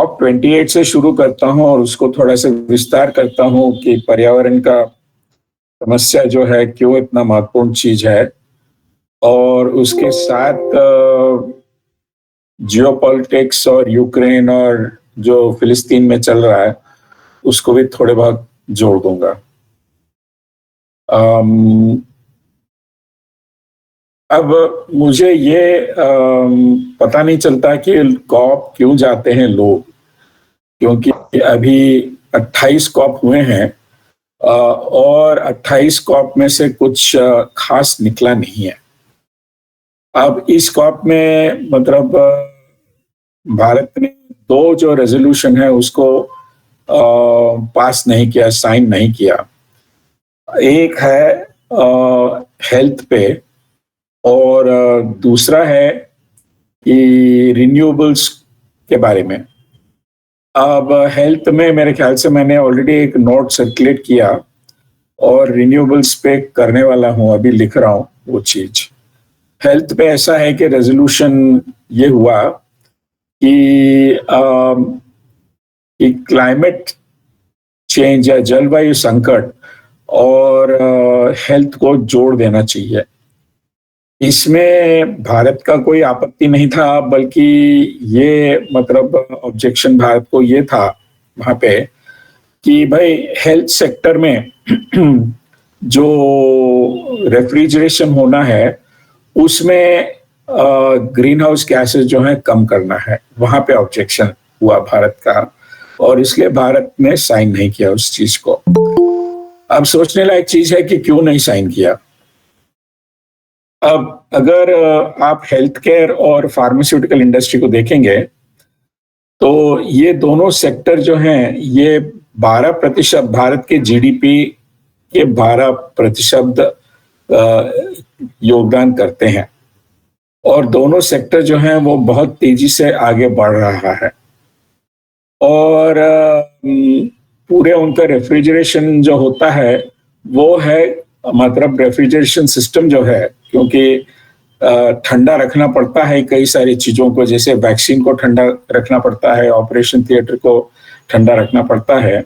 Corp 28 से शुरू करता हूँ और उसको थोड़ा सा विस्तार करता हूँ कि पर्यावरण का समस्या जो है क्यों इतना महत्वपूर्ण चीज है, और उसके साथ जियोपॉलिटिक्स और यूक्रेन और जो फिलिस्तीन में चल रहा है उसको भी थोड़े बहुत जोड़ दूंगा। अब मुझे ये पता नहीं चलता कि कॉप क्यों जाते हैं लोग, क्योंकि अभी 28 कॉप हुए हैं और 28 कॉप में से कुछ खास निकला नहीं है। अब इस कॉप में मतलब भारत ने दो जो रेजोल्यूशन है उसको पास नहीं किया, साइन नहीं किया। एक है हेल्थ पे और दूसरा है कि रिन्यूएबल्स के बारे में। अब हेल्थ में मेरे ख्याल से मैंने ऑलरेडी एक नोट सर्कुलेट किया और रिन्यूएबल्स पे करने वाला हूं, अभी लिख रहा हूं वो चीज। हेल्थ पे ऐसा है कि रेजोल्यूशन ये हुआ कि क्लाइमेट चेंज या जलवायु संकट और हेल्थ को जोड़ देना चाहिए। इसमें भारत का कोई आपत्ति नहीं था, बल्कि ये मतलब ऑब्जेक्शन भारत को ये था वहां पे कि भाई हेल्थ सेक्टर में जो रेफ्रिजरेशन होना है उसमें ग्रीन हाउस गैसेस जो है कम करना है, वहां पे ऑब्जेक्शन हुआ भारत का, और इसलिए भारत ने साइन नहीं किया उस चीज को। अब सोचने लायक चीज है कि क्यों नहीं साइन किया। अब अगर आप हेल्थ केयर और फार्मास्यूटिकल इंडस्ट्री को देखेंगे तो ये दोनों सेक्टर जो हैं ये 12% भारत के जीडीपी के 12% योगदान करते हैं, और दोनों सेक्टर जो हैं वो बहुत तेजी से आगे बढ़ रहा है। और पूरे उनका रेफ्रिजरेशन जो होता है वो है, मतलब रेफ्रिजरेशन सिस्टम जो है, क्योंकि ठंडा रखना पड़ता है कई सारी चीजों को, जैसे वैक्सीन को ठंडा रखना पड़ता है, ऑपरेशन थिएटर को ठंडा रखना पड़ता है।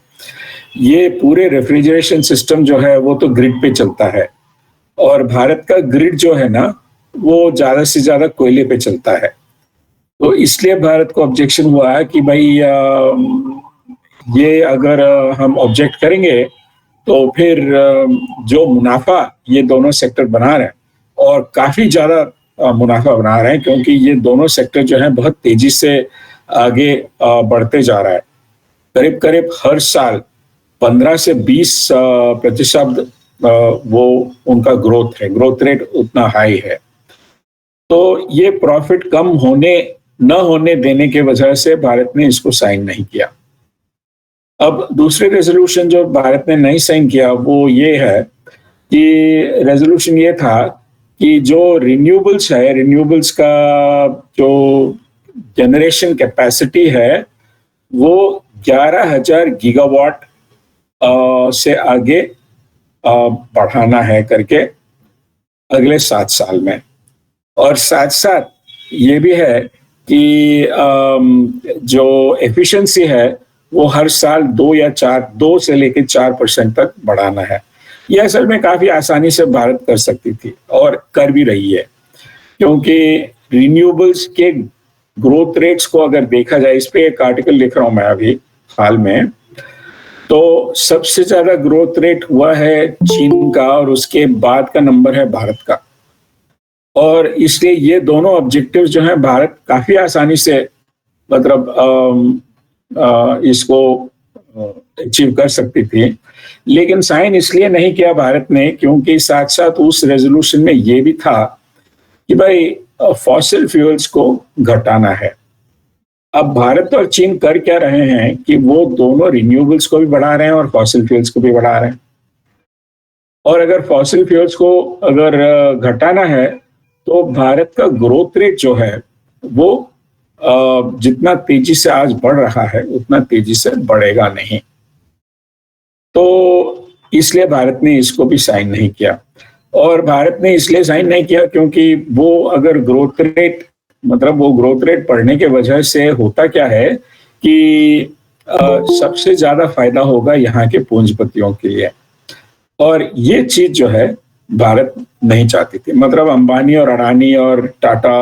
ये पूरे रेफ्रिजरेशन सिस्टम जो है वो तो ग्रिड पे चलता है, और भारत का ग्रिड जो है ना वो ज्यादा से ज्यादा कोयले पे चलता है। तो इसलिए भारत को ऑब्जेक्शन हुआ है कि भाई ये अगर हम ऑब्जेक्ट करेंगे तो फिर जो मुनाफा ये दोनों सेक्टर बना रहे हैं, और काफी ज्यादा मुनाफा बना रहे हैं, क्योंकि ये दोनों सेक्टर जो है बहुत तेजी से आगे बढ़ते जा रहा है। करीब करीब हर साल 15 से 20% वो उनका ग्रोथ है, ग्रोथ रेट उतना हाई है। तो ये प्रॉफिट कम होने न होने देने के वजह से भारत ने इसको साइन नहीं किया। अब दूसरे रेजोल्यूशन जो भारत ने नहीं साइन किया वो ये है कि रेजोल्यूशन ये था कि जो रिन्यूएबल्स है, रिन्यूएबल्स का जो जनरेशन कैपेसिटी है वो 11,000 गीगावाट से आगे बढ़ाना है करके अगले 7 साल में। और साथ साथ ये भी है कि जो एफिशिएंसी है वो हर साल 2 से लेकर 4% तक बढ़ाना है। ये असल में काफी आसानी से भारत कर सकती थी और कर भी रही है, क्योंकि रिन्यूएबल्स के ग्रोथ रेट्स को अगर देखा जाए, इस पे एक आर्टिकल लिख रहा हूं मैं अभी हाल में, तो सबसे ज्यादा ग्रोथ रेट हुआ है चीन का और उसके बाद का नंबर है भारत का। और इसलिए ये दोनों ऑब्जेक्टिव जो हैं भारत काफी आसानी से मतलब इसको अचीव कर सकती थी, लेकिन साइन इसलिए नहीं किया भारत ने क्योंकि साथ साथ उस रेजोल्यूशन में ये भी था कि भाई फॉसिल फ्यूल्स को घटाना है। अब भारत और चीन कर क्या रहे हैं कि वो दोनों रिन्यूएबल्स को भी बढ़ा रहे हैं और फॉसिल फ्यूल्स को भी बढ़ा रहे हैं। और अगर फॉसिल फ्यूल्स को अगर घटाना है तो भारत का ग्रोथ रेट जो है वो जितना तेजी से आज बढ़ रहा है उतना तेजी से बढ़ेगा नहीं। तो इसलिए भारत ने इसको भी साइन नहीं किया। और भारत ने इसलिए साइन नहीं किया क्योंकि वो अगर ग्रोथ रेट, मतलब वो ग्रोथ रेट बढ़ने के वजह से होता क्या है कि सबसे ज्यादा फायदा होगा यहाँ के पूंजीपतियों के लिए। और ये चीज जो है भारत नहीं चाहती थी। मतलब अंबानी और अडानी और टाटा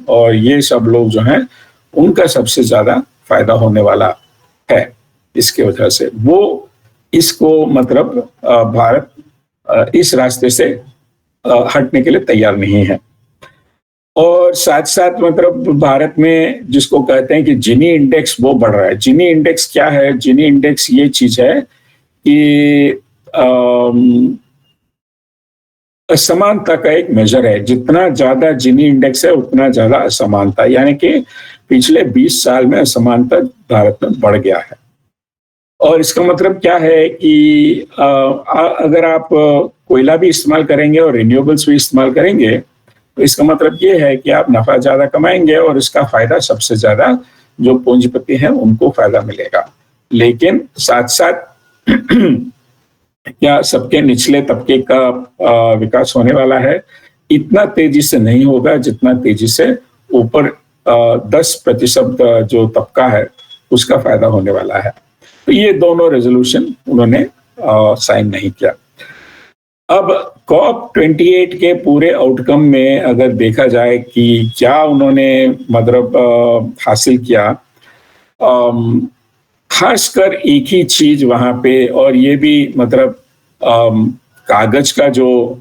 और ये सब लोग जो हैं उनका सबसे ज्यादा फायदा होने वाला है। इसके वजह से वो इसको मतलब भारत इस रास्ते से हटने के लिए तैयार नहीं है। और साथ साथ मतलब भारत में जिसको कहते हैं कि जिनी इंडेक्स वो बढ़ रहा है। जिनी इंडेक्स क्या है? जिनी इंडेक्स ये चीज है कि असमानता का एक मेजर है। जितना ज्यादा जिनी इंडेक्स है उतना ज्यादा असमानता, यानी कि पिछले 20 साल में असमानता भारत में बढ़ गया है। और इसका मतलब क्या है कि अगर आप कोयला भी इस्तेमाल करेंगे और रिन्यूएबल्स भी इस्तेमाल करेंगे तो इसका मतलब ये है कि आप नफा ज्यादा कमाएंगे और इसका फायदा सबसे ज्यादा जो पूंजीपति हैं उनको फायदा मिलेगा। लेकिन साथ साथ क्या सबके निचले तबके का विकास होने वाला है? इतना तेजी से नहीं होगा जितना तेजी से ऊपर 10% जो तबका है उसका फायदा होने वाला है। तो ये दोनों रेजोल्यूशन उन्होंने साइन नहीं किया। अब COP28 के पूरे आउटकम में अगर देखा जाए कि क्या उन्होंने मतलब हासिल किया, खासकर एक ही चीज वहां पे, और ये भी मतलब कागज का जो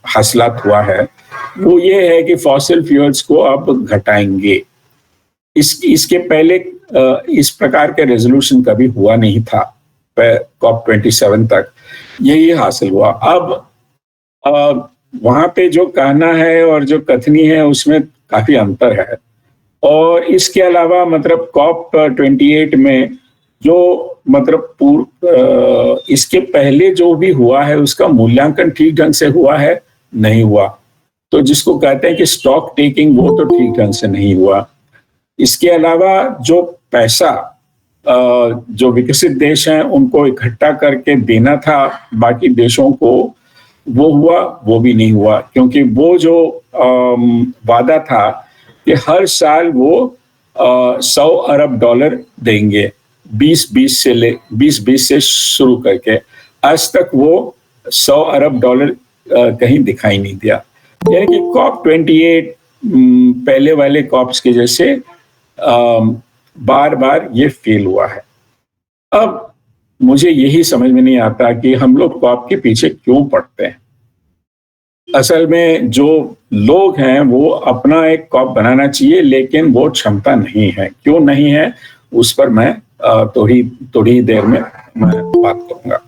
हासिलात हुआ है वो ये है कि फॉसिल फ्यूल्स को आप घटाएंगे। इसके पहले इस प्रकार के रेजोल्यूशन कभी हुआ नहीं था। COP27 तक यही हासिल हुआ। अब वहां पे जो कहना है और जो कथनी है उसमें काफी अंतर है। और इसके अलावा मतलब COP28 में जो मतलब इसके पहले जो भी हुआ है उसका मूल्यांकन ठीक ढंग से हुआ है? नहीं हुआ। तो जिसको कहते हैं कि स्टॉक टेकिंग, वो तो ठीक ढंग से नहीं हुआ। इसके अलावा जो पैसा जो विकसित देश हैं उनको इकट्ठा करके देना था बाकी देशों को, वो हुआ? वो भी नहीं हुआ, क्योंकि वो जो वादा था कि हर साल वो 100 अरब डॉलर देंगे 2020 से शुरू करके, आज तक वो 100 अरब डॉलर कहीं दिखाई नहीं दिया। यानी कि COP28 पहले वाले कॉप्स के जैसे बार बार ये फेल हुआ है। अब मुझे यही समझ में नहीं आता कि हम लोग कॉप के पीछे क्यों पड़ते हैं। असल में जो लोग हैं वो अपना एक कॉप बनाना चाहिए, लेकिन वो क्षमता नहीं है। क्यों नहीं है उस पर मैं थोड़ी देर में मैं बात करूंगा।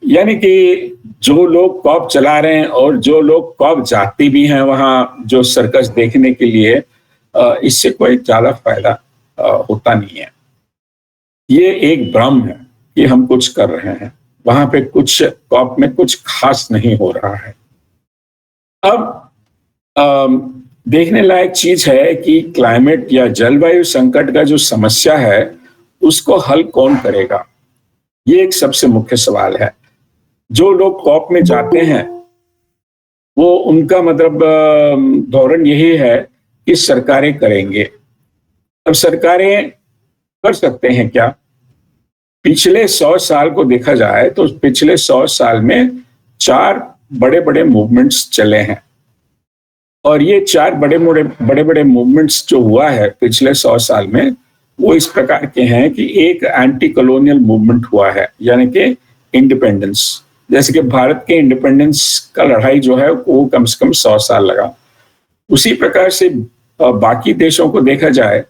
यानी कि जो लोग कॉप चला रहे हैं और जो लोग कॉप जाते भी हैं वहां जो सर्कस देखने के लिए, इससे कोई ज्यादा फायदा होता नहीं है। ये एक भ्रम है कि हम कुछ कर रहे हैं, वहां पे कुछ कॉप में कुछ खास नहीं हो रहा है। अब देखने लायक चीज है कि क्लाइमेट या जलवायु संकट का जो समस्या है उसको हल कौन करेगा, ये एक सबसे मुख्य सवाल है। जो लोग कॉप में जाते हैं वो उनका मतलब धोरण यही है कि सरकारें करेंगे। अब सरकारें कर सकते हैं क्या? पिछले 100 साल को देखा जाए तो पिछले 100 साल में 4 बड़े बड़े मूवमेंट्स चले हैं। और ये 4 बड़े बड़े मूवमेंट्स जो हुआ है पिछले 100 साल में वो इस प्रकार के हैं कि एक एंटी कॉलोनियल मूवमेंट हुआ है, यानी कि इंडिपेंडेंस। जैसे कि भारत के इंडिपेंडेंस का लड़ाई जो है वो कम से कम 100 साल लगा। उसी प्रकार से बाकी देशों को देखा जाए,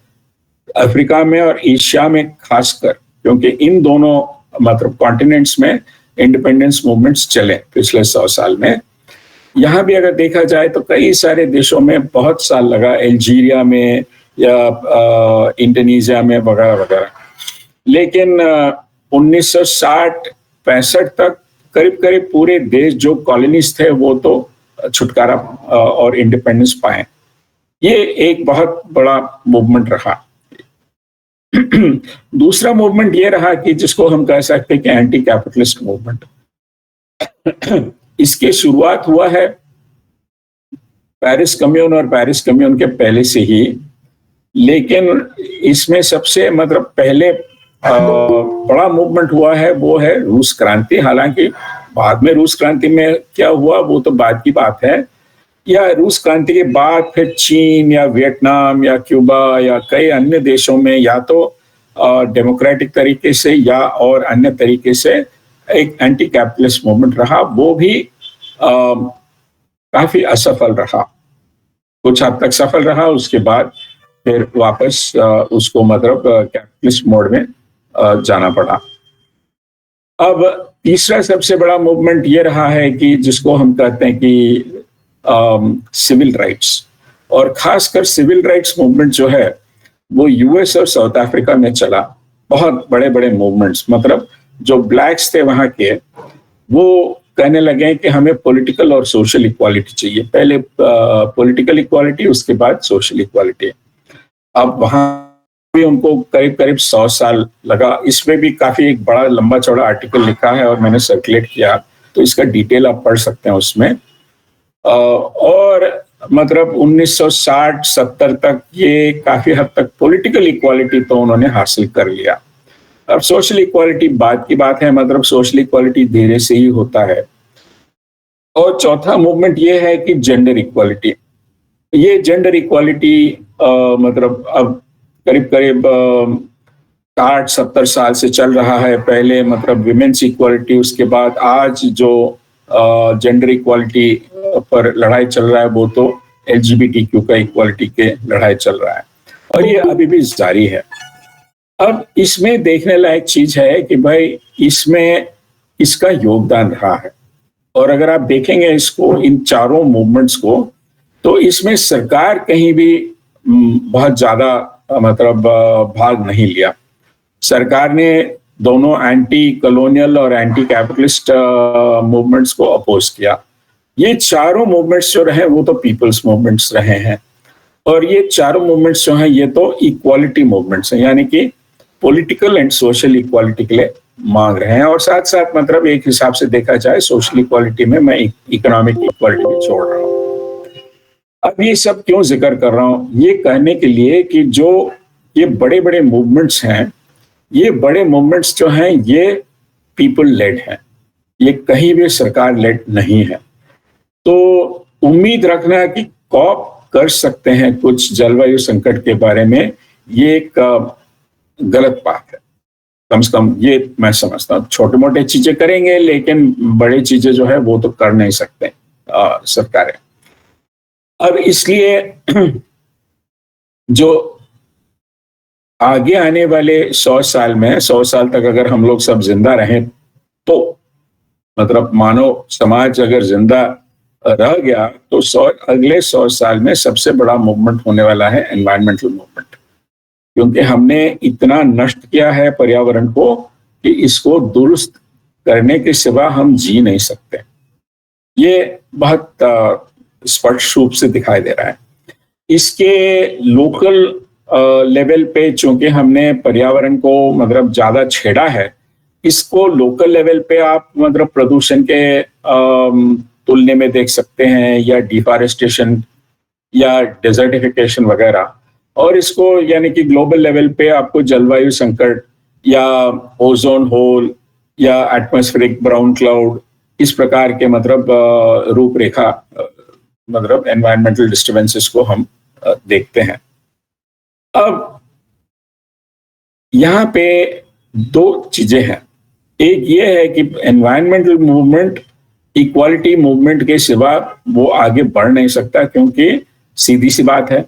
अफ्रीका में और एशिया में खासकर, क्योंकि इन दोनों मतलब कॉन्टिनेंट्स में इंडिपेंडेंस मूवमेंट्स चले पिछले 100 साल में। यहाँ भी अगर देखा जाए तो कई सारे देशों में बहुत साल लगा, अल्जीरिया में या इंडोनेशिया में वगैरह वगैरह। लेकिन 1960-65 तक करीब करीब पूरे देश जो कॉलोनीज थे वो तो छुटकारा और इंडिपेंडेंस पाए। ये एक बहुत बड़ा मूवमेंट रहा। दूसरा मूवमेंट ये रहा कि जिसको हम कह सकते हैं कि एंटी कैपिटलिस्ट मूवमेंट। इसकी शुरुआत हुआ है पेरिस कम्यून और पेरिस कम्यून के पहले से ही, लेकिन इसमें सबसे मतलब पहले बड़ा मूवमेंट हुआ है वो है रूस क्रांति। हालांकि बाद में रूस क्रांति में क्या हुआ वो तो बाद की बात है, या रूस क्रांति के बाद फिर चीन या वियतनाम या क्यूबा या कई अन्य देशों में या तो डेमोक्रेटिक तरीके से या और अन्य तरीके से एक एंटी कैपिटलिस्ट मूवमेंट रहा, वो भी काफी असफल रहा। कुछ हद तक सफल रहा, उसके बाद फिर वापस उसको मतलब कैपिटलिस्ट मोड में जाना पड़ा। अब तीसरा सबसे बड़ा मूवमेंट ये रहा है कि जिसको हम कहते हैं कि सिविल राइट्स, और खासकर सिविल राइट्स मूवमेंट जो है वो यूएस और साउथ अफ्रीका में चला। बहुत बड़े बड़े मूवमेंट्स, मतलब जो ब्लैक्स थे वहां के, वो कहने लगे कि हमें पॉलिटिकल और सोशल इक्वालिटी चाहिए। पहले पॉलिटिकल इक्वालिटी, उसके बाद सोशल इक्वालिटी। अब वहां भी उनको करीब करीब 100 साल लगा। इसमें भी काफी एक बड़ा लंबा चौड़ा आर्टिकल लिखा है और मैंने सर्कुलेट किया, तो इसका डिटेल आप पढ़ सकते हैं उसमें। और मतलब 1960-70 तक ये काफी हद तक पॉलिटिकल इक्वालिटी तो उन्होंने हासिल कर लिया। अब सोशल इक्वालिटी बाद की बात है, मतलब सोशल इक्वालिटी धीरे से ही होता है। और चौथा मूवमेंट ये है कि जेंडर इक्वालिटी। ये जेंडर इक्वालिटी मतलब अब करीब करीब 60-70 साल से चल रहा है। पहले मतलब विमेन्स इक्वालिटी, उसके बाद आज जो जेंडर इक्वालिटी पर लड़ाई चल रहा है वो तो LGBTQ का इक्वालिटी के लड़ाई चल रहा है, और ये अभी भी जारी है। अब इसमें देखने लायक चीज है कि भाई इसमें इसका योगदान रहा है, और अगर आप देखेंगे इसको, इन चारों मूवमेंट्स को, तो इसमें सरकार कहीं भी बहुत ज्यादा मतलब भाग नहीं लिया। सरकार ने दोनों एंटी कॉलोनियल और एंटी कैपिटलिस्ट मूवमेंट्स को अपोज किया। ये चारों मूवमेंट्स जो रहे वो तो पीपल्स मूवमेंट्स रहे हैं, और ये चारों मूवमेंट्स जो हैं ये तो इक्वालिटी मूवमेंट्स हैं, यानी कि पॉलिटिकल एंड सोशल इक्वालिटी के लिए मांग रहे हैं। और साथ साथ मतलब एक हिसाब से देखा जाए सोशल इक्वालिटी में मैं इकोनॉमिक इक्वालिटी भी छोड़ रहा हूँ। अब ये सब क्यों जिक्र कर रहा हूँ? ये कहने के लिए कि जो ये बड़े बड़े मूवमेंट्स हैं, ये बड़े मूवमेंट्स जो हैं ये पीपल लेड हैं, ये कहीं भी सरकार लेड नहीं है। तो उम्मीद रखना कि कॉप कर सकते हैं कुछ जलवायु संकट के बारे में, ये एक गलत बात है। कम से कम ये मैं समझता हूँ। छोटे मोटे चीजें करेंगे लेकिन बड़ी चीजें जो है वो तो कर नहीं सकते सरकारें। अब इसलिए जो आगे आने वाले 100 साल में, 100 साल तक अगर हम लोग सब जिंदा रहें, तो मतलब मानव समाज अगर जिंदा रह गया तो अगले 100 साल में सबसे बड़ा मूवमेंट होने वाला है एनवायरमेंटल मूवमेंट, क्योंकि हमने इतना नष्ट किया है पर्यावरण को कि इसको दुरुस्त करने के सिवा हम जी नहीं सकते। ये बहुत स्पष्ट रूप से दिखाई दे रहा है। इसके लोकल लेवल पे चूंकि हमने पर्यावरण को मतलब ज्यादा छेड़ा है, इसको लोकल लेवल पे आप मतलब प्रदूषण के तुलने में देख सकते हैं, या डिफॉरेस्टेशन या डेजर्टिफिकेशन वगैरह। और इसको यानी कि ग्लोबल लेवल पे आपको जलवायु संकट या ओजोन होल या एटमॉस्फेरिक ब्राउन क्लाउड, इस प्रकार के मतलब रूपरेखा मतलब एनवायरमेंटल डिस्टर्बेंसेस को हम देखते हैं। अब यहाँ पे दो चीजें हैं। एक ये है कि एनवायरमेंटल मूवमेंट इक्वालिटी मूवमेंट के सिवा वो आगे बढ़ नहीं सकता, क्योंकि सीधी सी बात है,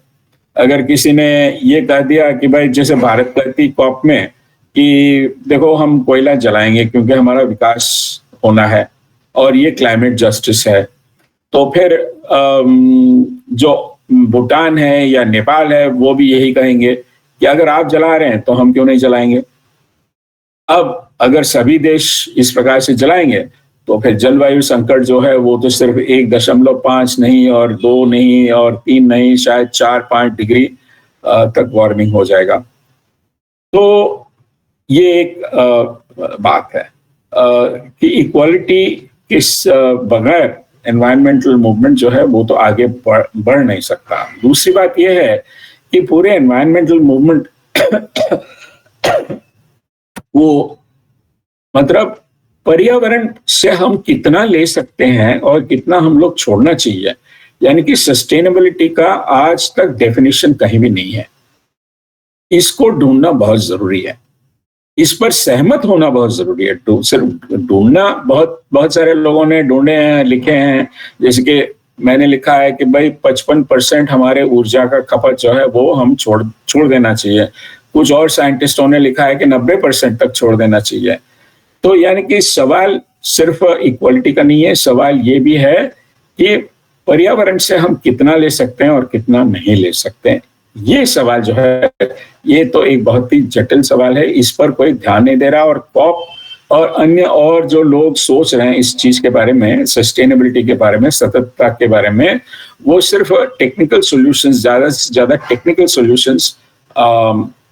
अगर किसी ने ये कह दिया कि भाई जैसे भारत कहती कॉप में कि देखो हम कोयला जलाएंगे क्योंकि हमारा विकास होना है और ये क्लाइमेट जस्टिस है, तो फिर जो भूटान है या नेपाल है वो भी यही कहेंगे कि अगर आप जला रहे हैं तो हम क्यों नहीं जलाएंगे। अब अगर सभी देश इस प्रकार से जलाएंगे तो फिर जलवायु संकट जो है वो तो सिर्फ 1.5 नहीं और 2 नहीं और 3 नहीं, शायद 4-5 डिग्री तक वार्मिंग हो जाएगा। तो ये एक बात है कि इक्वालिटी के बगैर एनवायरमेंटल मूवमेंट जो है वो तो आगे बढ़ नहीं सकता। दूसरी बात यह है कि पूरे एनवायरमेंटल मूवमेंट वो मतलब पर्यावरण से हम कितना ले सकते हैं और कितना हम लोग छोड़ना चाहिए, यानी कि सस्टेनेबिलिटी का आज तक डेफिनेशन कहीं भी नहीं है। इसको ढूंढना बहुत जरूरी है, इस पर सहमत होना बहुत जरूरी है। सिर्फ ढूंढना, बहुत बहुत सारे लोगों ने ढूंढे हैं, लिखे हैं, जैसे कि मैंने लिखा है कि भाई 55% हमारे ऊर्जा का खपत जो है वो हम छोड़ देना चाहिए। कुछ और साइंटिस्टों ने लिखा है कि 90% तक छोड़ देना चाहिए। तो यानी कि सवाल सिर्फ इक्वलिटी का नहीं है, सवाल ये भी है कि पर्यावरण से हम कितना ले सकते हैं और कितना नहीं ले सकते हैं। ये सवाल जो है, ये तो एक बहुत ही जटिल सवाल है, इस पर कोई ध्यान नहीं दे रहा। और कॉप और अन्य और जो लोग सोच रहे हैं इस चीज के बारे में, सस्टेनेबिलिटी के बारे में, सततता के बारे में, वो सिर्फ टेक्निकल सॉल्यूशंस, ज्यादा से ज्यादा टेक्निकल सॉल्यूशंस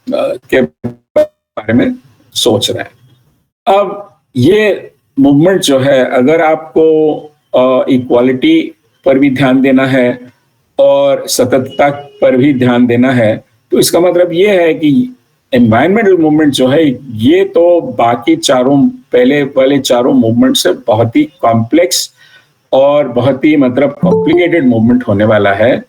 के बारे में सोच रहे हैं। अब ये मूवमेंट जो है, अगर आपको इक्वालिटी पर भी ध्यान देना है और सततता पर भी ध्यान देना है, तो इसका मतलब ये है कि एनवायरमेंटल मूवमेंट जो है ये तो बाकी चारों, पहले वाले चारों मूवमेंट से बहुत ही कॉम्प्लेक्स और बहुत ही मतलब कॉम्प्लिकेटेड मूवमेंट होने वाला है।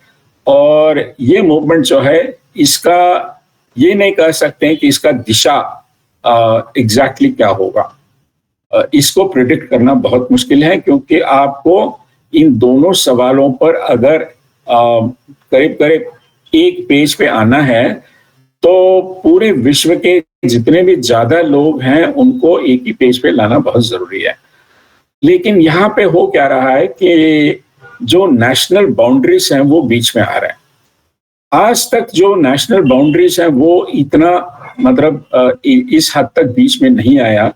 और ये मूवमेंट जो है, इसका ये नहीं कह सकते हैं कि इसका दिशा एग्जैक्टली क्या होगा। इसको प्रिडिक्ट करना बहुत मुश्किल है, क्योंकि आपको इन दोनों सवालों पर अगर करीब करीब एक पेज पे आना है, तो पूरे विश्व के जितने भी ज्यादा लोग हैं उनको एक ही पेज पे लाना बहुत जरूरी है। लेकिन यहाँ पे हो क्या रहा है कि जो नेशनल बाउंड्रीज हैं वो बीच में आ रहे हैं। आज तक जो नेशनल बाउंड्रीज हैं वो इतना मतलब इस हद तक बीच में नहीं आया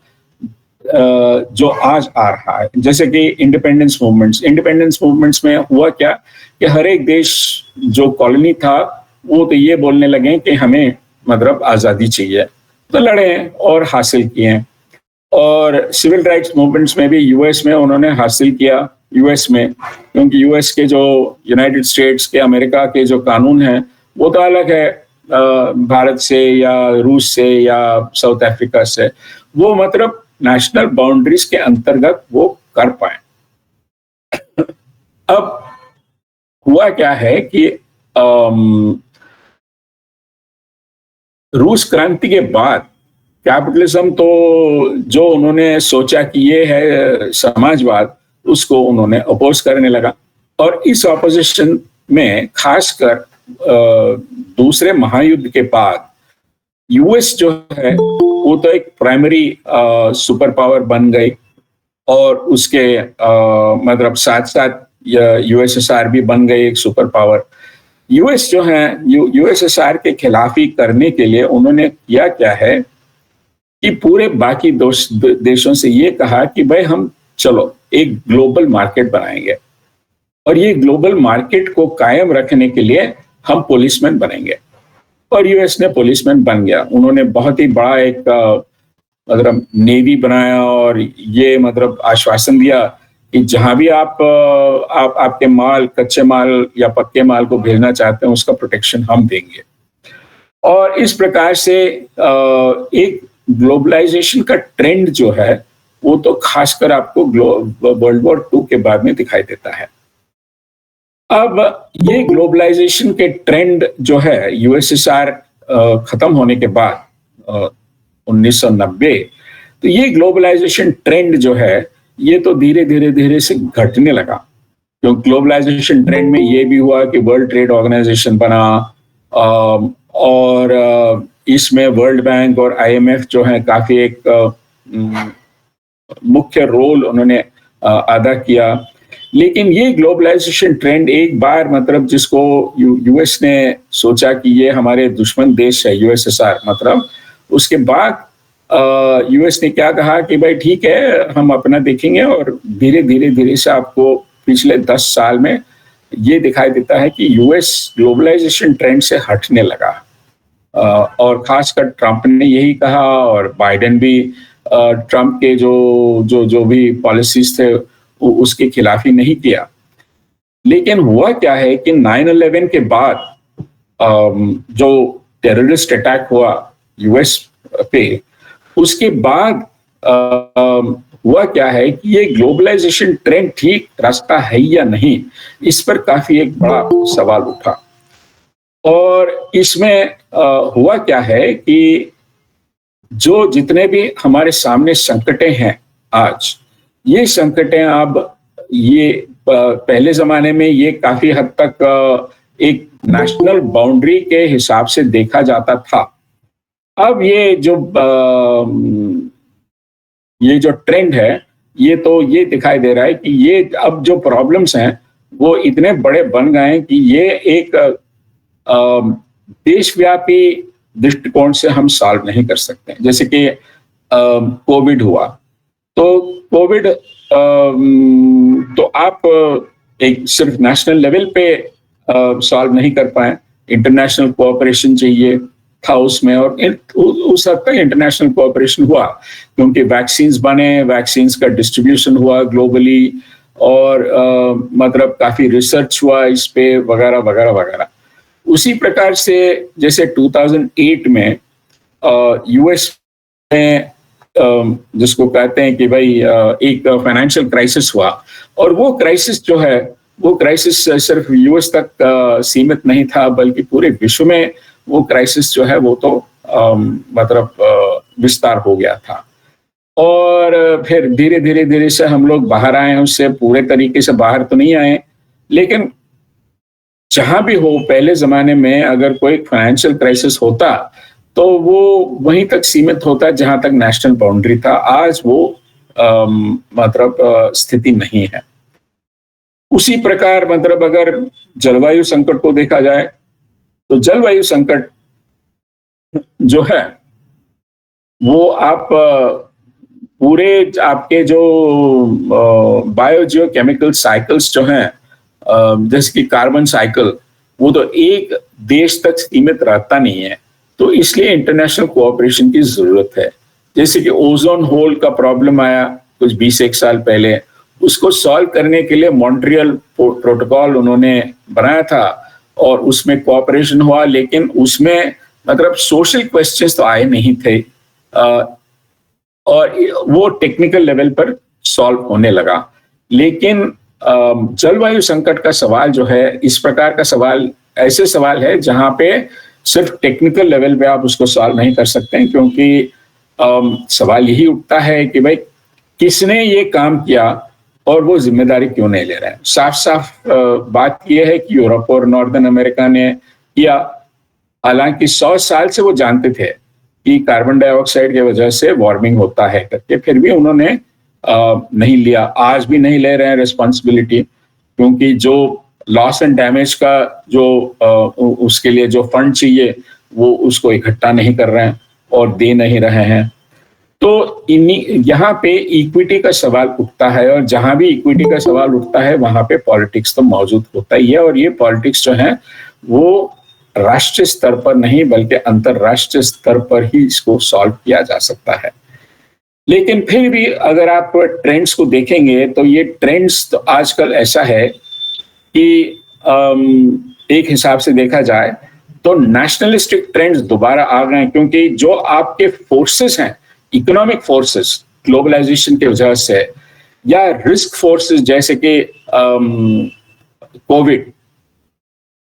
जो आज आ रहा है। जैसे कि इंडिपेंडेंस मूवमेंट्स में हुआ क्या कि हर एक देश जो कॉलोनी था वो तो ये बोलने लगे कि हमें मतलब आज़ादी चाहिए, तो लड़े और हासिल किए। और सिविल राइट्स मूवमेंट्स में भी यूएस में उन्होंने हासिल किया, यूएस में, क्योंकि यूएस के जो यूनाइटेड स्टेट्स के, अमेरिका के जो कानून हैं वो तो अलग है भारत से या रूस से या साउथ अफ्रीका से। वो मतलब नेशनल बाउंड्रीज के अंतर्गत वो कर पाए। अब हुआ क्या है कि रूस क्रांति के बाद कैपिटलिज्म तो जो उन्होंने सोचा कि ये है समाजवाद, उसको उन्होंने अपोज करने लगा। और इस ऑपोजिशन में खासकर दूसरे महायुद्ध के बाद यूएस जो है वो तो एक प्राइमरी सुपर पावर बन गई, और उसके मतलब साथ साथ यूएसएसआर भी बन गई एक सुपर पावर। यूएस जो है, यूएसएसआर के खिलाफी करने के लिए उन्होंने किया क्या है कि पूरे बाकी देशों से ये कहा कि भाई हम चलो एक ग्लोबल मार्केट बनाएंगे, और ये ग्लोबल मार्केट को कायम रखने के लिए हम पुलिसमैन बनेंगे। और यूएस ने पुलिसमैन बन गया। उन्होंने बहुत ही बड़ा एक मतलब नेवी बनाया, और ये मतलब आश्वासन दिया कि जहां भी आप आपके माल, कच्चे माल या पक्के माल को भेजना चाहते हैं, उसका प्रोटेक्शन हम देंगे। और इस प्रकार से एक ग्लोबलाइजेशन का ट्रेंड जो है वो तो खासकर आपको वर्ल्ड वॉर 2 के बाद में दिखाई देता है। अब ये ग्लोबलाइजेशन के ट्रेंड जो है यूएसएसआर खत्म होने के बाद 1990, तो ये ग्लोबलाइजेशन ट्रेंड जो है ये तो धीरे धीरे से घटने लगा। क्योंकि ग्लोबलाइजेशन ट्रेंड में ये भी हुआ कि वर्ल्ड ट्रेड ऑर्गेनाइजेशन बना, और इसमें वर्ल्ड बैंक और आईएमएफ जो है काफी एक मुख्य रोल उन्होंने अदा किया। लेकिन ये ग्लोबलाइजेशन ट्रेंड एक बार मतलब जिसको यूएस ने सोचा कि ये हमारे दुश्मन देश है यूएसएसआर, मतलब उसके बाद यूएस ने क्या कहा कि भाई ठीक है, हम अपना देखेंगे। और धीरे से आपको पिछले 10 साल में ये दिखाई देता है कि यूएस ग्लोबलाइजेशन ट्रेंड से हटने लगा। और खासकर ट्रंप ने यही कहा, और बाइडेन भी ट्रंप के जो भी पॉलिसीज थे उसके खिलाफ ही नहीं किया। लेकिन हुआ क्या है कि 9/11 के बाद जो टेररिस्ट अटैक हुआ यूएस पे, उसके बाद हुआ क्या है कि ये ग्लोबलाइजेशन ट्रेंड ठीक रास्ता है या नहीं, इस पर काफी एक बड़ा सवाल उठा। और इसमें हुआ क्या है कि जो जितने भी हमारे सामने संकटें हैं आज, ये संकटें अब ये पहले जमाने में ये काफी हद तक एक नेशनल बाउंड्री के हिसाब से देखा जाता था। अब ये जो ट्रेंड है, ये तो ये दिखाई दे रहा है कि ये अब जो प्रॉब्लम्स हैं वो इतने बड़े बन गए हैं कि ये एक देशव्यापी दृष्टिकोण से हम सॉल्व नहीं कर सकते। जैसे कि कोविड हुआ, तो कोविड तो आप एक सिर्फ नेशनल लेवल पे सॉल्व नहीं कर पाए, इंटरनेशनल कोऑपरेशन चाहिए था उसमें, और उस हद तक इंटरनेशनल कोऑपरेशन हुआ क्योंकि वैक्सीन्स बने, वैक्सीन्स का डिस्ट्रीब्यूशन हुआ ग्लोबली, और मतलब काफी रिसर्च हुआ इस पे वगैरह वगैरह वगैरह। उसी प्रकार से जैसे 2008 में यूएस में जिसको कहते हैं कि भाई एक फाइनेंशियल क्राइसिस हुआ, और वो क्राइसिस जो है, वो क्राइसिस सिर्फ यूएस तक सीमित नहीं था, बल्कि पूरे विश्व में वो क्राइसिस जो है वो तो मतलब विस्तार हो गया था। और फिर धीरे धीरे धीरे से हम लोग बाहर आए हैं उससे, पूरे तरीके से बाहर तो नहीं आए, लेकिन जहां भी हो, पहले जमाने में अगर कोई फाइनेंशियल क्राइसिस होता तो वो वहीं तक सीमित होता जहां तक नेशनल बाउंड्री था। आज वो मतलब स्थिति नहीं है। उसी प्रकार मतलब अगर जलवायु संकट को देखा जाए, तो जलवायु संकट जो है वो आप पूरे आपके जो बायोजियोकेमिकल साइकिल्स जो हैं, जैसे कि कार्बन साइकिल, वो तो एक देश तक सीमित रहता नहीं है, तो इसलिए इंटरनेशनल कोऑपरेशन की जरूरत है। जैसे कि ओजोन होल का प्रॉब्लम आया कुछ 20 साल पहले, उसको सॉल्व करने के लिए मॉन्ट्रियल प्रोटोकॉल उन्होंने बनाया था और उसमें कोऑपरेशन हुआ, लेकिन उसमें मतलब सोशल क्वेश्चंस तो आए नहीं थे, और वो टेक्निकल लेवल पर सॉल्व होने लगा। लेकिन जलवायु संकट का सवाल जो है, इस प्रकार का सवाल ऐसे सवाल है जहां पे सिर्फ टेक्निकल लेवल पे आप उसको सॉल्व नहीं कर सकते हैं, क्योंकि सवाल यही उठता है कि भाई किसने ये काम किया और वो जिम्मेदारी क्यों नहीं ले रहे हैं। साफ साफ बात यह है कि यूरोप और नॉर्दर्न अमेरिका ने किया, हालांकि 100 साल से वो जानते थे कि कार्बन डाइऑक्साइड की वजह से वार्मिंग होता है करके, फिर भी उन्होंने नहीं लिया, आज भी नहीं ले रहे हैं रिस्पॉन्सिबिलिटी, क्योंकि जो लॉस एंड डैमेज का जो उसके लिए जो फंड चाहिए वो उसको इकट्ठा नहीं कर रहे हैं और दे नहीं रहे हैं। तो यहाँ पे इक्विटी का सवाल उठता है, और जहां भी इक्विटी का सवाल उठता है वहां पे पॉलिटिक्स तो मौजूद होता ही है, और ये पॉलिटिक्स जो है वो राष्ट्रीय स्तर पर नहीं बल्कि अंतरराष्ट्रीय स्तर पर ही इसको सॉल्व किया जा सकता है। लेकिन फिर भी अगर आप ट्रेंड्स को देखेंगे तो ये ट्रेंड्स तो आजकल ऐसा है कि एक हिसाब से देखा जाए तो नेशनलिस्टिक ट्रेंड्स दोबारा आ गए, क्योंकि जो आपके फोर्सेस हैं, इकोनॉमिक फोर्सेस ग्लोबलाइजेशन की वजह से, या रिस्क फोर्सेस जैसे कि कोविड,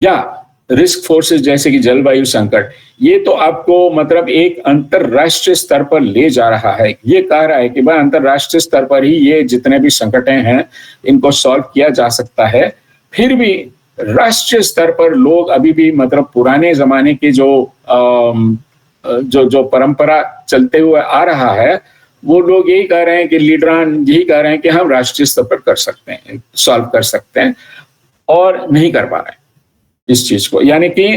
या रिस्क फोर्सेस जैसे कि जलवायु संकट, ये तो आपको मतलब एक अंतरराष्ट्रीय स्तर पर ले जा रहा है। ये कह रहा है कि भाई अंतरराष्ट्रीय स्तर पर ही ये जितने भी संकटें हैं इनको सॉल्व किया जा सकता है। फिर भी राष्ट्रीय स्तर पर लोग अभी भी मतलब पुराने जमाने की जो परंपरा चलते हुए आ रहा है, वो लोग यही कह रहे हैं कि लीडरान यही कह रहे हैं कि हम राष्ट्रीय स्तर पर कर सकते हैं, सॉल्व कर सकते हैं, और नहीं कर पा रहे हैं इस चीज को। यानी कि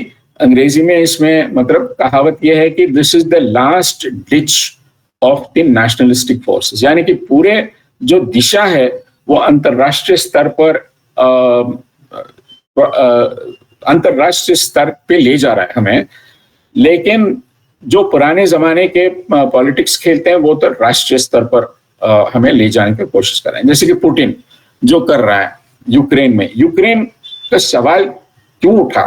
अंग्रेजी में इसमें मतलब कहावत यह है कि this is the last ditch of the nationalistic forces, यानी कि पूरे जो दिशा है वो अंतरराष्ट्रीय स्तर पर अंतरराष्ट्रीय स्तर पे ले जा रहा है हमें, लेकिन जो पुराने जमाने के पॉलिटिक्स खेलते हैं वो तो राष्ट्रीय स्तर पर हमें ले जाने की कोशिश कर रहे हैं। जैसे कि पुतिन जो कर रहा है यूक्रेन में, यूक्रेन का सवाल क्यों उठा?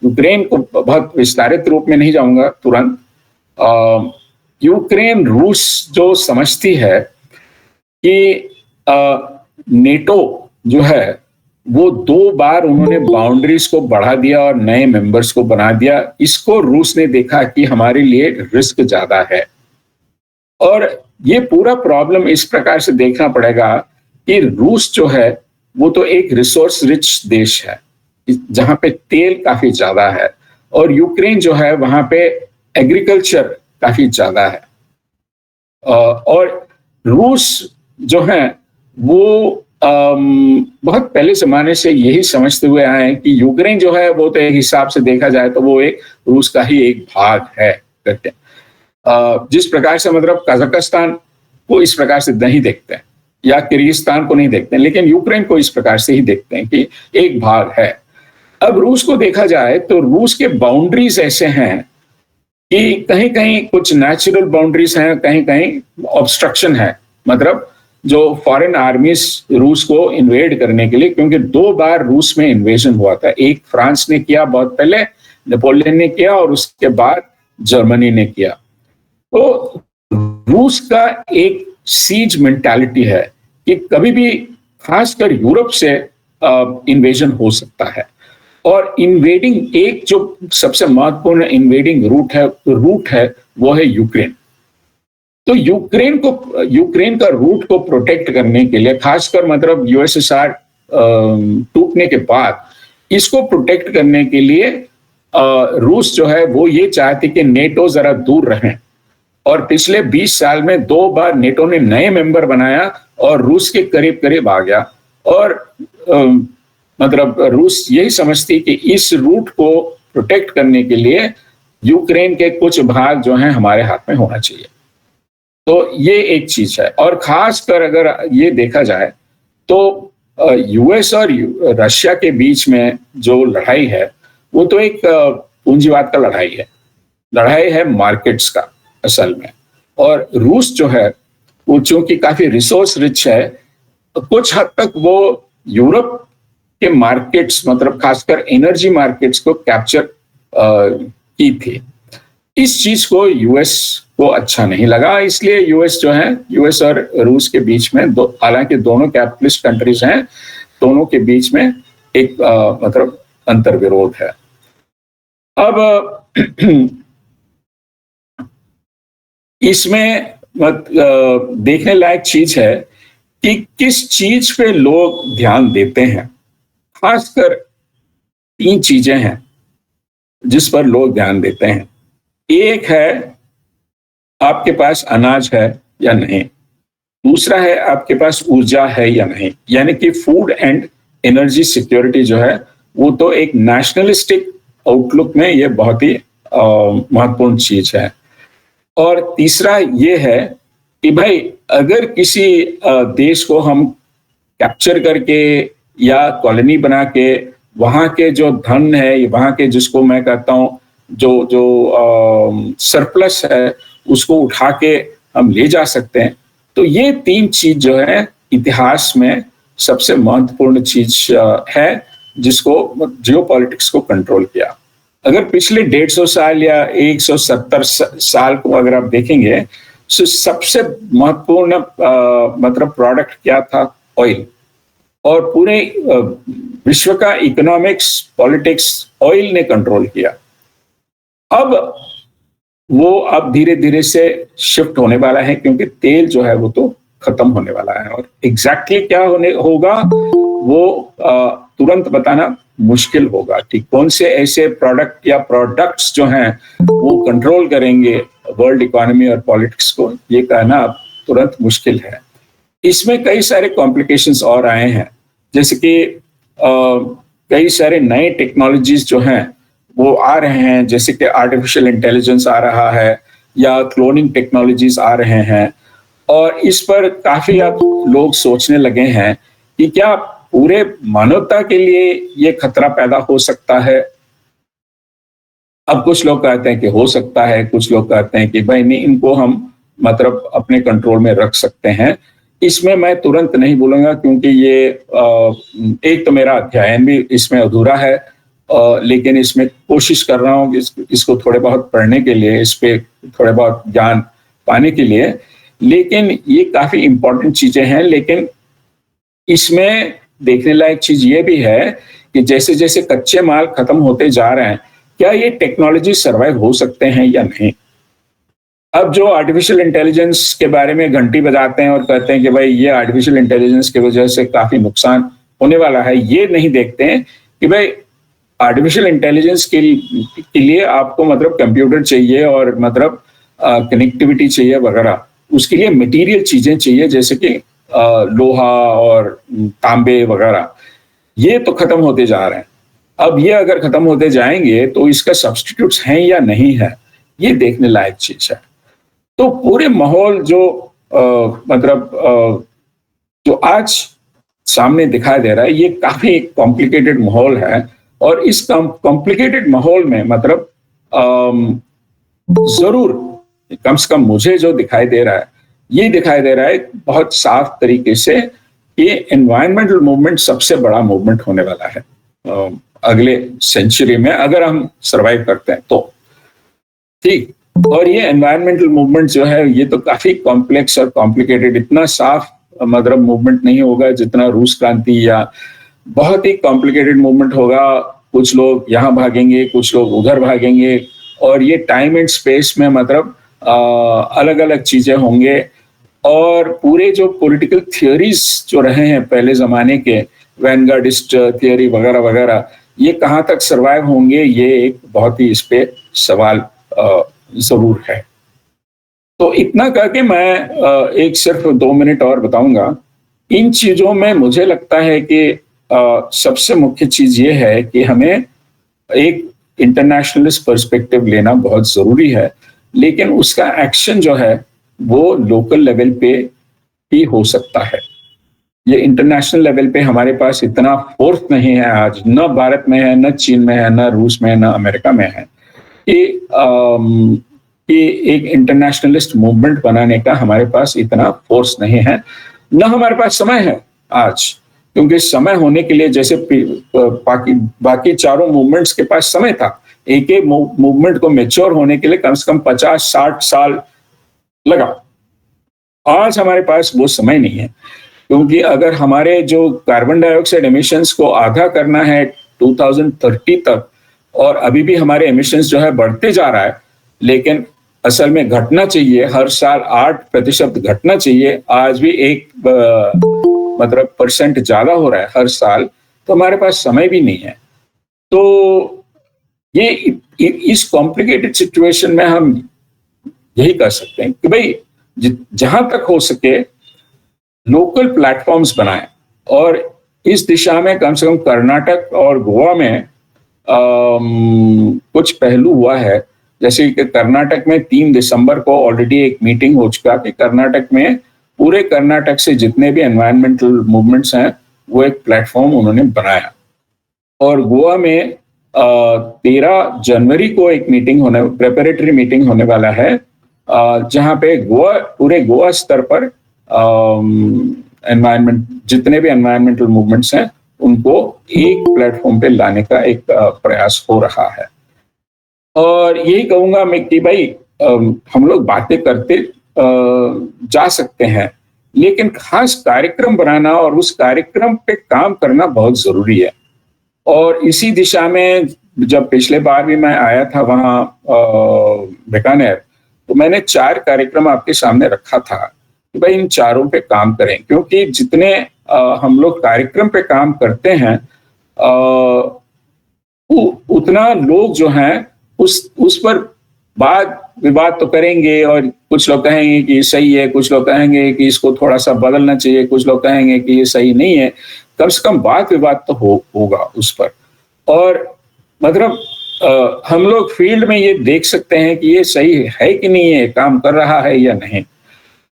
यूक्रेन को बहुत विस्तारित रूप में नहीं जाऊंगा तुरंत। यूक्रेन रूस जो समझती है कि नेटो जो है वो 2 बार उन्होंने बाउंड्रीज को बढ़ा दिया और नए मेंबर्स को बना दिया, इसको रूस ने देखा कि हमारे लिए रिस्क ज्यादा है। और ये पूरा प्रॉब्लम इस प्रकार से देखना पड़ेगा कि रूस जो है वो तो एक रिसोर्स रिच देश है जहां पे तेल काफी ज्यादा है, और यूक्रेन जो है वहां पे एग्रीकल्चर काफी ज्यादा है। और रूस जो है वो बहुत पहले जमाने से यही समझते हुए आए हैं कि यूक्रेन जो है वो तो एक हिसाब से देखा जाए तो वो एक रूस का ही एक भाग है करके। जिस प्रकार से मतलब कजाकिस्तान को इस प्रकार से नहीं देखते हैं या किर्गिस्तान को नहीं देखते हैं, लेकिन यूक्रेन को इस प्रकार से ही देखते हैं कि एक भाग है। अब रूस को देखा जाए तो रूस के बाउंड्रीज ऐसे हैं कि कहीं कहीं कुछ नेचुरल बाउंड्रीज हैं, कहीं कहीं ऑब्स्ट्रक्शन है। मतलब जो फॉरेन आर्मीज रूस को इन्वेड करने के लिए, क्योंकि 2 बार रूस में इन्वेजन हुआ था, एक फ्रांस ने किया बहुत पहले, नेपोलियन ने किया, और उसके बाद जर्मनी ने किया। तो रूस का एक सीज मेंटालिटी है कि कभी भी खासकर यूरोप से इन्वेजन हो सकता है। और इन्वेडिंग एक जो सबसे महत्वपूर्ण इन्वेडिंग रूट है वो है यूक्रेन। तो यूक्रेन का रूट को प्रोटेक्ट करने के लिए, खासकर मतलब यूएसएसआर टूटने के बाद इसको प्रोटेक्ट करने के लिए रूस जो है वो ये चाहती कि नेटो जरा दूर रहें। और पिछले 20 साल में 2 बार नेटो ने नए मेंबर बनाया और रूस के करीब करीब आ गया। और मतलब रूस यही समझती कि इस रूट को प्रोटेक्ट करने के लिए यूक्रेन के कुछ भाग जो हैं हमारे हाथ में होना चाहिए। तो ये एक चीज है। और खासकर अगर ये देखा जाए तो यूएस और रशिया के बीच में जो लड़ाई है वो तो एक पूंजीवाद का लड़ाई है मार्केट्स का असल में। और रूस जो है वो चूंकि काफी रिसोर्स रिच है, कुछ हद तक वो यूरोप के मार्केट्स मतलब खासकर एनर्जी मार्केट्स को कैप्चर की थी। इस चीज को यूएस को अच्छा नहीं लगा, इसलिए यूएस और रूस के बीच में हालांकि दोनों कैपिटलिस्ट कंट्रीज हैं, दोनों के बीच में एक मतलब अंतर्विरोध है। अब इसमें देखने लायक चीज है कि किस चीज पे लोग ध्यान देते हैं। खासकर 3 चीजें हैं जिस पर लोग ध्यान देते हैं। एक है आपके पास अनाज है या नहीं, दूसरा है आपके पास ऊर्जा है या नहीं, यानी कि फूड एंड एनर्जी सिक्योरिटी जो है वो तो एक नेशनलिस्टिक आउटलुक में ये बहुत ही महत्वपूर्ण चीज है। और तीसरा ये है कि भाई अगर किसी देश को हम कैप्चर करके या कॉलोनी बना के वहां के जो धन है, वहां के जिसको मैं कहता हूं जो सरप्लस है उसको उठा के हम ले जा सकते हैं। तो ये 3 चीज जो है इतिहास में सबसे महत्वपूर्ण चीज है जिसको जियोपॉलिटिक्स को कंट्रोल किया। अगर पिछले 150 साल या 170 साल को अगर आप देखेंगे तो सबसे महत्वपूर्ण मतलब प्रोडक्ट क्या था? ऑयल। और पूरे विश्व का इकोनॉमिक्स पॉलिटिक्स ऑयल ने कंट्रोल किया। अब धीरे धीरे से शिफ्ट होने वाला है क्योंकि तेल जो है वो तो खत्म होने वाला है। और एग्जैक्टली क्या होगा वो तुरंत बताना मुश्किल होगा कि कौन से ऐसे प्रोडक्ट या प्रोडक्ट्स जो हैं वो कंट्रोल करेंगे वर्ल्ड इकोनॉमी और पॉलिटिक्स को, ये कहना अब तुरंत मुश्किल है। इसमें कई सारे कॉम्प्लिकेशंस और आए हैं, जैसे कि कई सारे नए टेक्नोलॉजीज जो हैं वो आ रहे हैं, जैसे कि आर्टिफिशियल इंटेलिजेंस आ रहा है या क्लोनिंग टेक्नोलॉजीज आ रहे हैं। और इस पर काफी अब लोग सोचने लगे हैं कि क्या पूरे मानवता के लिए ये खतरा पैदा हो सकता है। अब कुछ लोग कहते हैं कि हो सकता है, कुछ लोग कहते हैं कि भाई नहीं, इनको हम मतलब अपने कंट्रोल में रख सकते हैं। इसमें मैं तुरंत नहीं बोलूंगा क्योंकि ये एक तो मेरा अध्ययन भी इसमें अधूरा है लेकिन इसमें कोशिश कर रहा हूँ कि इसको थोड़े बहुत पढ़ने के लिए, इस पे थोड़े बहुत ज्ञान पाने के लिए। लेकिन ये काफ़ी इम्पोर्टेंट चीज़ें हैं, लेकिन इसमें देखने लायक चीज़ ये भी है कि जैसे-जैसे कच्चे माल खत्म होते जा रहे हैं, क्या ये टेक्नोलॉजी सर्वाइव हो सकते हैं या नहीं? अब जो आर्टिफिशियल इंटेलिजेंस के बारे में घंटी बजाते हैं और कहते हैं कि भाई ये आर्टिफिशियल इंटेलिजेंस की वजह से काफ़ी नुकसान होने वाला है, ये नहीं देखते हैं कि भाई आर्टिफिशियल इंटेलिजेंस के लिए आपको मतलब कंप्यूटर चाहिए और मतलब कनेक्टिविटी चाहिए वगैरह। उसके लिए मटेरियल चीज़ें चाहिए, जैसे कि लोहा और तांबे वगैरह। ये तो खत्म होते जा रहे हैं। अब ये अगर खत्म होते जाएंगे तो इसका सब्स्टिट्यूट्स हैं या नहीं है, ये देखने लायक चीज है। तो पूरे माहौल जो जो आज सामने दिखाई दे रहा है, ये काफी कॉम्प्लिकेटेड माहौल है। और इस कॉम्प्लिकेटेड माहौल में मतलब जरूर कम से कम मुझे जो दिखाई दे रहा है, ये दिखाई दे रहा है बहुत साफ तरीके से कि एनवायरमेंटल मूवमेंट सबसे बड़ा मूवमेंट होने वाला है अगले सेंचुरी में, अगर हम सरवाइव करते हैं तो। ठीक। और ये एनवायरमेंटल मूवमेंट जो है, ये तो काफी कॉम्प्लेक्स और कॉम्प्लिकेटेड, इतना साफ मतलब मूवमेंट नहीं होगा जितना रूस क्रांति, या बहुत ही कॉम्प्लिकेटेड मूवमेंट होगा। कुछ लोग यहाँ भागेंगे, कुछ लोग उधर भागेंगे, और ये टाइम एंड स्पेस में मतलब अलग अलग चीजें होंगे। और पूरे जो पॉलिटिकल थियोरीज जो रहे हैं पहले जमाने के, वैनगार्डिस्ट थियोरी वगैरह वगैरह, ये कहाँ तक सरवाइव होंगे, ये एक बहुत ही इस पे सवाल जरूर है। तो इतना करके मैं एक सिर्फ 2 मिनट और बताऊंगा। इन चीजों में मुझे लगता है कि सबसे मुख्य चीज ये है कि हमें एक इंटरनेशनलिस्ट पर्सपेक्टिव लेना बहुत जरूरी है, लेकिन उसका एक्शन जो है वो लोकल लेवल पे ही हो सकता है। ये इंटरनेशनल लेवल पे हमारे पास इतना फोर्स नहीं है आज, न भारत में है, न चीन में है, न रूस में है, न अमेरिका में है, कि एक इंटरनेशनलिस्ट मूवमेंट बनाने का हमारे पास इतना फोर्स नहीं है, न हमारे पास समय है आज। क्योंकि समय होने के लिए, जैसे बाकी चारों मूवमेंट्स के पास समय था, एक एक मूवमेंट को मैच्योर होने के लिए कम से कम 50-60 साल लगा। आज हमारे पास वो समय नहीं है, क्योंकि अगर हमारे जो कार्बन डाइऑक्साइड एमिशंस को आधा करना है 2030 तक, और अभी भी हमारे एमिशंस जो है बढ़ते जा रहा है, लेकिन असल में घटना चाहिए, हर साल 8% घटना चाहिए, आज भी 1% ज्यादा हो रहा है हर साल, तो हमारे पास समय भी नहीं है। तो ये इस कॉम्प्लिकेटेड सिचुएशन में हम यही कर सकते हैं कि भाई जहां तक हो सके लोकल प्लेटफॉर्म्स बनाएं, और इस दिशा में कम से कम कर्नाटक और गोवा में कुछ पहलू हुआ है। जैसे कि कर्नाटक में 3 दिसंबर को ऑलरेडी एक मीटिंग हो चुका कि कर्नाटक में पूरे कर्नाटक से जितने भी एनवायरमेंटल मूवमेंट्स हैं वो एक प्लेटफॉर्म उन्होंने बनाया। और गोवा में 13 जनवरी को एक प्रेपरेटरी मीटिंग होने वाला है, जहां पे पूरे गोवा स्तर पर एनवायरमेंट जितने भी एनवायरमेंटल मूवमेंट्स हैं उनको एक प्लेटफॉर्म पे लाने का एक प्रयास हो रहा है। और यही कहूंगा मैं कि भाई हम लोग बातें करते जा सकते हैं, लेकिन खास कार्यक्रम बनाना और उस कार्यक्रम पे काम करना बहुत जरूरी है। और इसी दिशा में जब पिछले बार भी मैं आया था वहाँ बीकानेर, तो मैंने 4 कार्यक्रम आपके सामने रखा था कि भाई इन चारों पे काम करें, क्योंकि जितने हम लोग कार्यक्रम पे काम करते हैं उतना लोग जो हैं उस पर वाद विवाद तो करेंगे, और कुछ लोग कहेंगे कि ये सही है, कुछ लोग कहेंगे कि इसको थोड़ा सा बदलना चाहिए, कुछ लोग कहेंगे कि ये सही नहीं है। कम से कम वाद विवाद तो होगा उस पर। और मतलब हम लोग फील्ड में ये देख सकते हैं कि ये सही है कि नहीं है, काम कर रहा है या नहीं।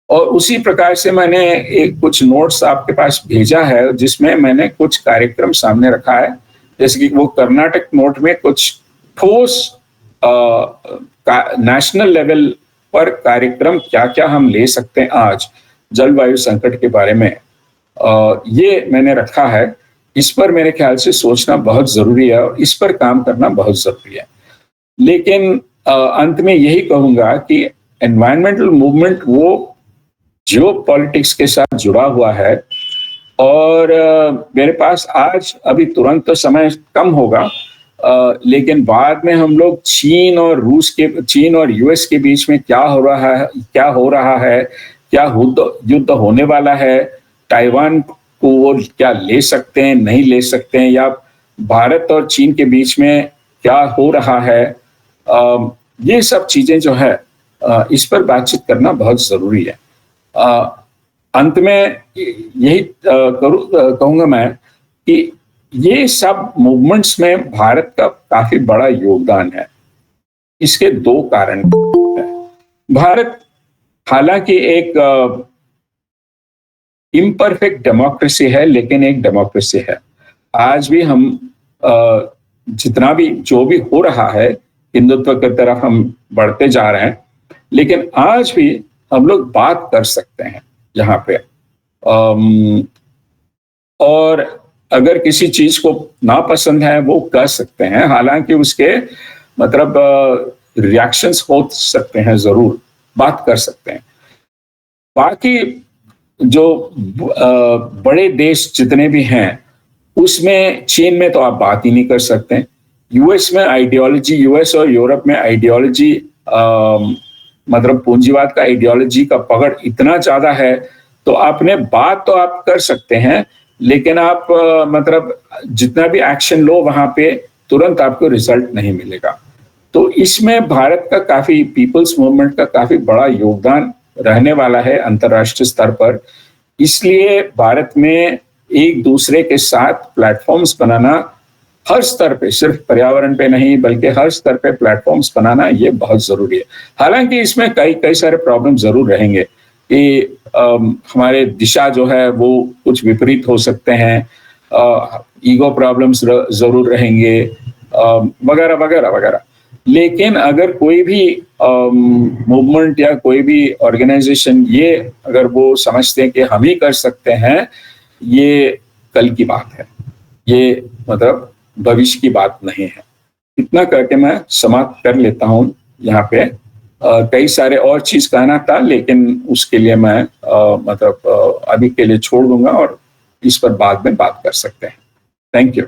और उसी प्रकार से मैंने कुछ नोट्स आपके पास भेजा है, जिसमें मैंने कुछ कार्यक्रम सामने रखा है। जैसे कि वो कर्नाटक नोट में कुछ ठोस नेशनल लेवल पर कार्यक्रम क्या क्या हम ले सकते हैं आज जलवायु संकट के बारे में, ये मैंने रखा है। इस पर मेरे ख्याल से सोचना बहुत ज़रूरी है और इस पर काम करना बहुत ज़रूरी है। लेकिन अंत में यही कहूँगा कि एनवायरमेंटल मूवमेंट वो जियोपॉलिटिक्स के साथ जुड़ा हुआ है और मेरे पास आज अभी तुरंत तो समय कम होगा, लेकिन बाद में हम लोग चीन और यूएस के बीच में क्या हो रहा है, क्या युद्ध होने वाला है, ताइवान को वो क्या ले सकते हैं, नहीं ले सकते हैं, या भारत और चीन के बीच में क्या हो रहा है, ये सब चीजें जो है इस पर बातचीत करना बहुत जरूरी है। अंत में यही कहूंगा मैं कि ये सब मूवमेंट्स में भारत का काफी बड़ा योगदान है। इसके दो कारण हैं। भारत हालांकि एक इम्परफेक्ट डेमोक्रेसी है, लेकिन एक डेमोक्रेसी है। आज भी हम जितना भी जो भी हो रहा है, हिंदुत्व की तरफ हम बढ़ते जा रहे हैं, लेकिन आज भी हम लोग बात कर सकते हैं यहाँ पे। और अगर किसी चीज को नापसंद है वो कह सकते हैं, हालांकि उसके मतलब रिएक्शंस हो सकते हैं, जरूर बात कर सकते हैं। बाकी जो बड़े देश जितने भी हैं, उसमें चीन में तो आप बात ही नहीं कर सकते। यूएस और यूरोप में आइडियोलॉजी, मतलब पूंजीवाद का आइडियोलॉजी का पकड़ इतना ज्यादा है, तो आपने बात तो आप कर सकते हैं, लेकिन आप मतलब जितना भी एक्शन लो वहां पे तुरंत आपको रिजल्ट नहीं मिलेगा। तो इसमें भारत का काफी, पीपल्स मूवमेंट का काफी बड़ा योगदान रहने वाला है अंतर्राष्ट्रीय स्तर पर। इसलिए भारत में एक दूसरे के साथ प्लेटफॉर्म्स बनाना, हर स्तर पे, सिर्फ पर्यावरण पे नहीं बल्कि हर स्तर पे प्लेटफॉर्म्स बनाना, ये बहुत जरूरी है। हालांकि इसमें कई सारे प्रॉब्लम जरूर रहेंगे कि हमारे दिशा जो है वो कुछ विपरीत हो सकते हैं, ईगो प्रॉब्लम्स जरूर रहेंगे, वगैरह वगैरह वगैरह। लेकिन अगर कोई भी मूवमेंट या कोई भी ऑर्गेनाइजेशन ये अगर वो समझते हैं कि हम ही कर सकते हैं, ये कल की बात है, ये मतलब भविष्य की बात नहीं है। इतना करके मैं समाप्त कर लेता हूँ यहाँ पे। कई सारे और चीज कहना था, लेकिन उसके लिए मैं मतलब अभी के लिए छोड़ दूंगा और इस पर बाद में बात कर सकते हैं। Thank you.